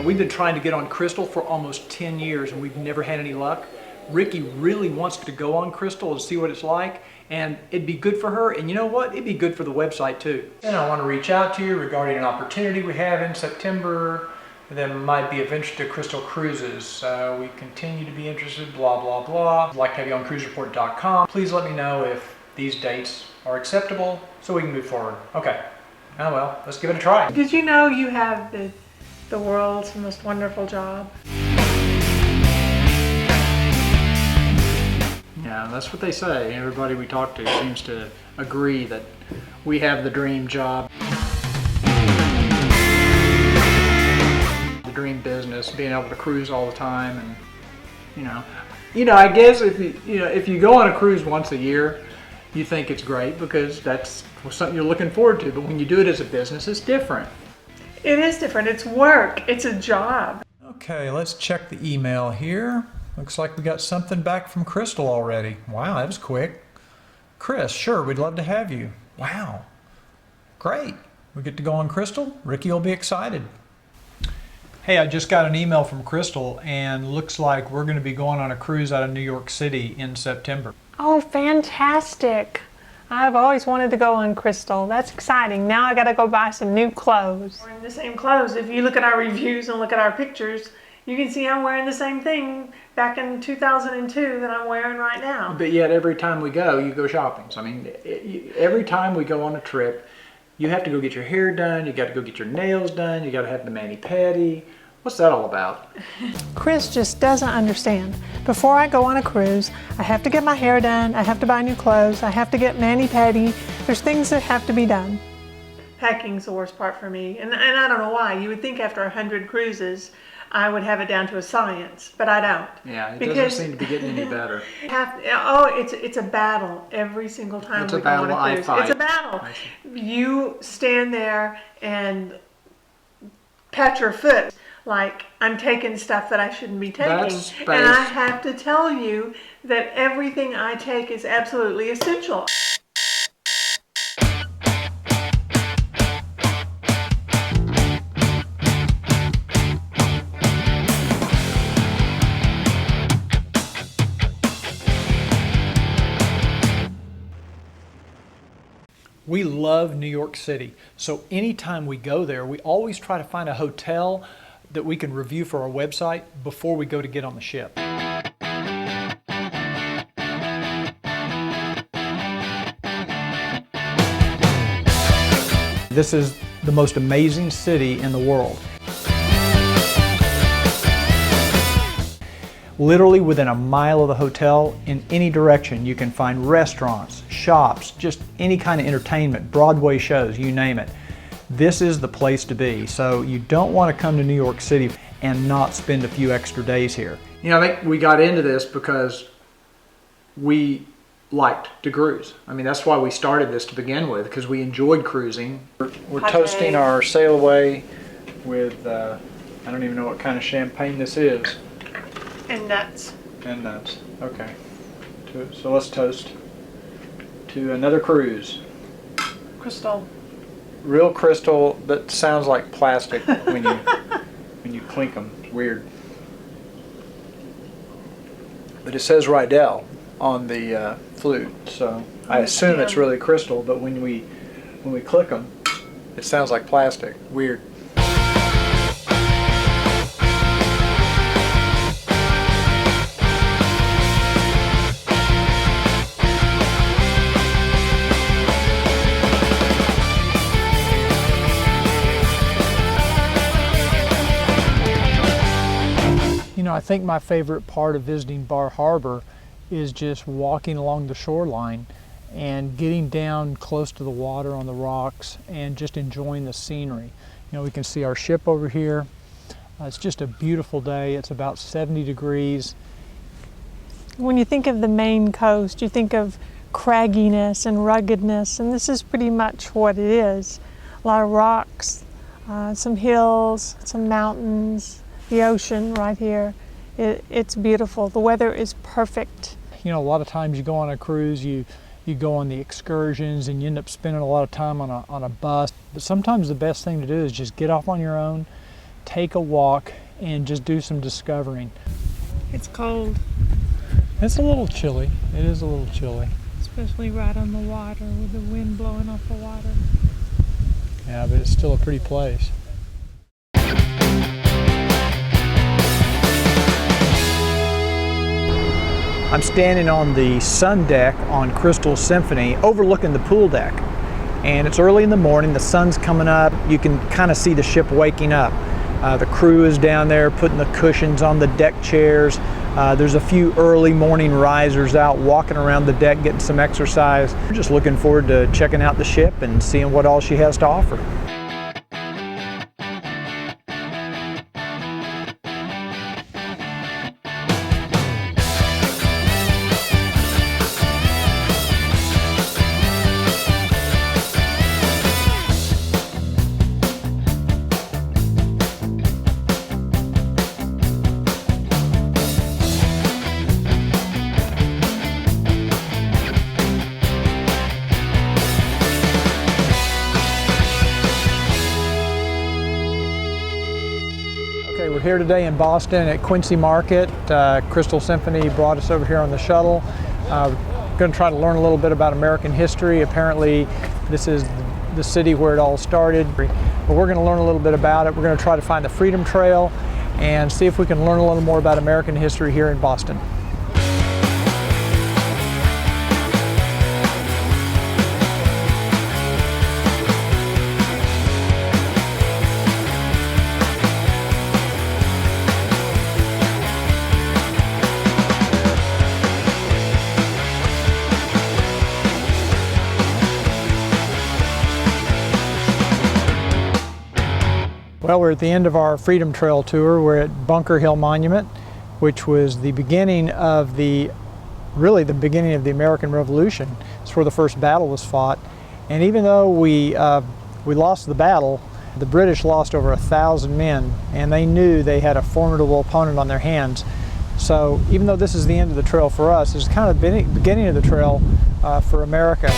know, we've been trying to get on Crystal for almost 10 years and we've never had any luck. Rickee really wants to go on Crystal and see what it's like, and it'd be good for her, and you know what? It'd be good for the website too. And I want to reach out to you regarding an opportunity we have in September that might be of interest to Crystal Cruises. We continue to be interested, blah, blah, blah. I'd like to have you on cruisereport.com. Please let me know if these dates are acceptable so we can move forward. Okay. Oh well, let's give it a try. Did you know you have the world's most wonderful job? Yeah, that's what they say. Everybody we talk to seems to agree that we have the dream job. The dream business, being able to cruise all the time, and you know, I guess if you go on a cruise once a year, you think it's great because that's something you're looking forward to, but when you do it as a business, it's different. It is different. It's work. It's a job. Okay, let's check the email here. Looks like we got something back from Crystal already. Wow, that was quick. Chris, sure, we'd love to have you. Wow, great. We get to go on Crystal. Rickee will be excited. Hey, I just got an email from Crystal, and looks like we're going to be going on a cruise out of New York City in September. Oh, fantastic. I've always wanted to go on Crystal. That's exciting. Now I got to go buy some new clothes. We're in the same clothes. If you look at our reviews and look at our pictures, you can see I'm wearing the same thing back in 2002 that I'm wearing right now. But yet every time we go, you go shopping. So I mean, every time we go on a trip, you have to go get your hair done, you got to go get your nails done, you got to have the mani-pedi. What's that all about? Chris just doesn't understand. Before I go on a cruise, I have to get my hair done, I have to buy new clothes, I have to get mani-pedi. There's things that have to be done. Packing's the worst part for me, and I don't know why. You would think after 100 cruises, I would have it down to a science, but I don't. Yeah, it doesn't seem to be getting any better. It's a battle every single time we go on a cruise. It's a battle. You stand there and pat your foot like I'm taking stuff that I shouldn't be taking. And I have to tell you that everything I take is absolutely essential. We love New York City, so anytime we go there, we always try to find a hotel that we can review for our website before we go to get on the ship. This is the most amazing city in the world. Literally within a mile of the hotel, in any direction, you can find restaurants, shops, just any kind of entertainment, Broadway shows, you name it. This is the place to be. So you don't want to come to New York City and not spend a few extra days here. You know, I think we got into this because we liked to cruise. I mean, that's why we started this to begin with, because we enjoyed cruising. We're toasting our sail away with, I don't even know what kind of champagne this is. And nuts. And nuts. Okay. So let's toast to another cruise. Crystal. Real crystal that sounds like plastic when you clink them. Weird. But it says Rydell on the flute, so I assume it's really crystal. But when we click them, it sounds like plastic. Weird. You know, I think my favorite part of visiting Bar Harbor is just walking along the shoreline and getting down close to the water on the rocks and just enjoying the scenery. You know, we can see our ship over here. It's just a beautiful day. It's about 70 degrees. When you think of the Maine coast, you think of cragginess and ruggedness, and this is pretty much what it is. A lot of rocks, some hills, some mountains, the ocean right here. It's beautiful. The weather is perfect. You know, a lot of times you go on a cruise, you go on the excursions and you end up spending a lot of time on a bus. But sometimes the best thing to do is just get off on your own, take a walk and just do some discovering. It's cold. It's a little chilly. It is a little chilly. Especially right on the water with the wind blowing off the water. Yeah, but it's still a pretty place. I'm standing on the sun deck on Crystal Symphony overlooking the pool deck. And it's early in the morning, the sun's coming up, you can kind of see the ship waking up. The crew is down there putting the cushions on the deck chairs. There's a few early morning risers out walking around the deck getting some exercise. We're just looking forward to checking out the ship and seeing what all she has to offer. We're here today in Boston at Quincy Market. Crystal Symphony brought us over here on the shuttle. We're going to try to learn a little bit about American history. Apparently this is the city where it all started, but we're going to learn a little bit about it. We're going to try to find the Freedom Trail and see if we can learn a little more about American history here in Boston. Well, we're at the end of our Freedom Trail tour. We're at Bunker Hill Monument, which was the beginning of really the beginning of the American Revolution. It's where the first battle was fought. And even though we lost the battle, the British lost over 1,000 men, and they knew they had a formidable opponent on their hands. So even though this is the end of the trail for us, it's kind of the beginning of the trail for America.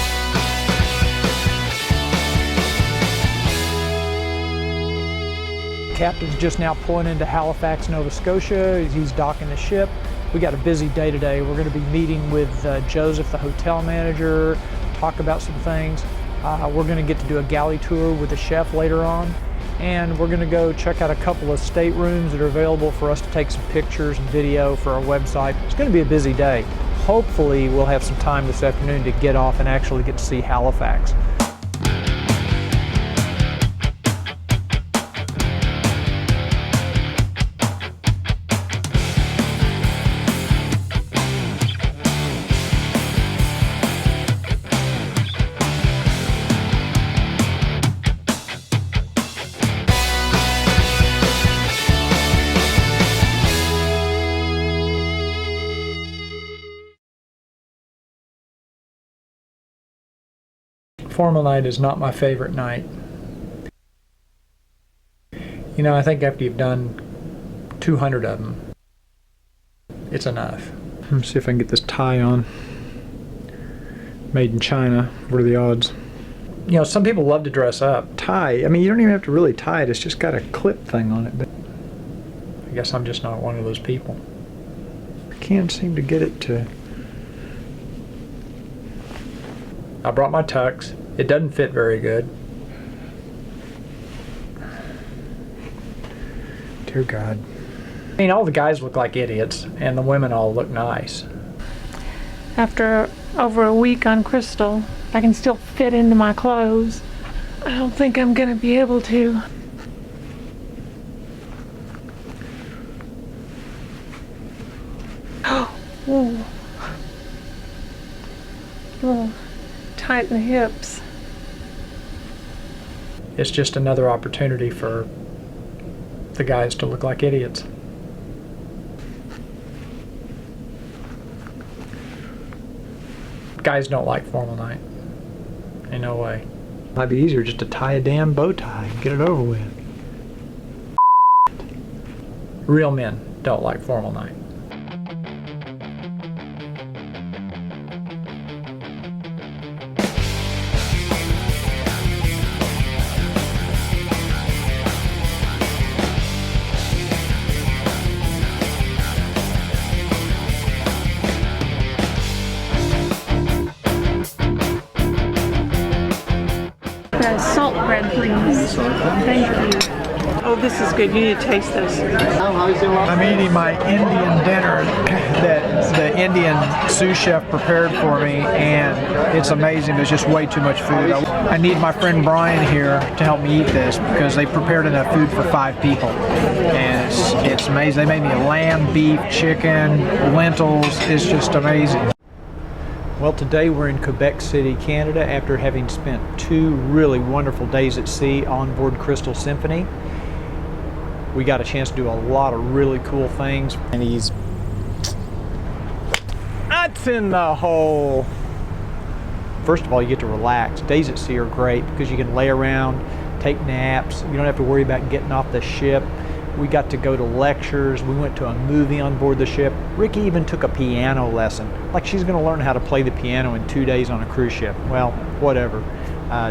Captain's just now pulling into Halifax, Nova Scotia. He's docking the ship. We got a busy day today. We're going to be meeting with Joseph, the hotel manager, talk about some things. We're going to get to do a galley tour with the chef later on. And we're going to go check out a couple of staterooms that are available for us to take some pictures and video for our website. It's going to be a busy day. Hopefully we'll have some time this afternoon to get off and actually get to see Halifax. Formal night is not my favorite night. You know, I think after you've done 200 of them, it's enough. Let's see if I can get this tie on. Made in China. What are the odds? You know, some people love to dress up. Tie, I mean, you don't even have to really tie it. It's just got a clip thing on it. But I guess I'm just not one of those people. I can't seem to get it to... I brought my tux. It doesn't fit very good. Dear God. I mean, all the guys look like idiots, and the women all look nice. After over a week on Crystal, I can still fit into my clothes. I don't think I'm gonna be able to. Oh, a little tight in the hips. It's just another opportunity for the guys to look like idiots. Guys don't like formal night. Ain't no way. Might be easier just to tie a damn bow tie and get it over with. Real men don't like formal night. bread, please. Thank you. Oh, this is good. You need to taste this. I'm eating my Indian dinner that the Indian sous chef prepared for me, and it's amazing. There's just way too much food. I need my friend Brian here to help me eat this because they prepared enough food for 5 people, and it's amazing. They made me lamb, beef, chicken, lentils. It's just amazing. Well, today we're in Quebec City, Canada, after having spent 2 really wonderful days at sea on board Crystal Symphony. We got a chance to do a lot of really cool things. And that's in the hole. First of all, you get to relax. Days at sea are great because you can lay around, take naps. You don't have to worry about getting off the ship. We got to go to lectures. We went to a movie on board the ship. Rickee even took a piano lesson. Like she's going to learn how to play the piano in 2 days on a cruise ship. Well, whatever.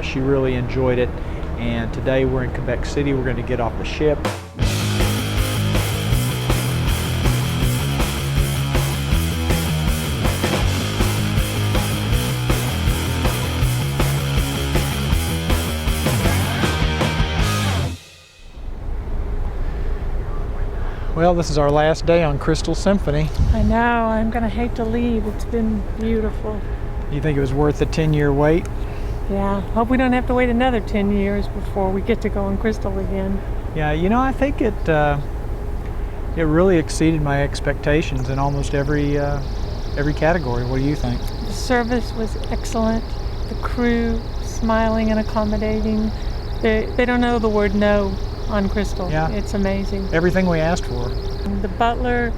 She really enjoyed it. And today we're in Quebec City. We're going to get off the ship. Well, this is our last day on Crystal Symphony. I know. I'm going to hate to leave. It's been beautiful. You think it was worth the 10-year wait? Yeah. Hope we don't have to wait another 10 years before we get to go on Crystal again. Yeah, you know, I think it really exceeded my expectations in almost every category. What do you think? The service was excellent. The crew smiling and accommodating. They don't know the word no on Crystal. Yeah. It's amazing. Everything we asked for. The butler,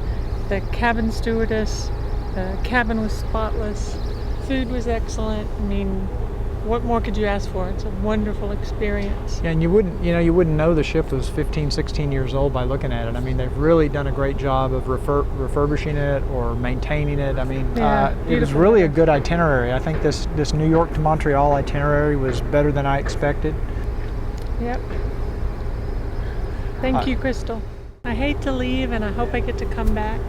the cabin stewardess, the cabin was spotless. Food was excellent. I mean, what more could you ask for? It's a wonderful experience. Yeah, and you wouldn't know the ship was 15, 16 years old by looking at it. I mean, they've really done a great job of refurbishing it or maintaining it. I mean, it was really a good itinerary. I think this New York to Montreal itinerary was better than I expected. Yep. Thank you, Crystal. I hate to leave, and I hope I get to come back.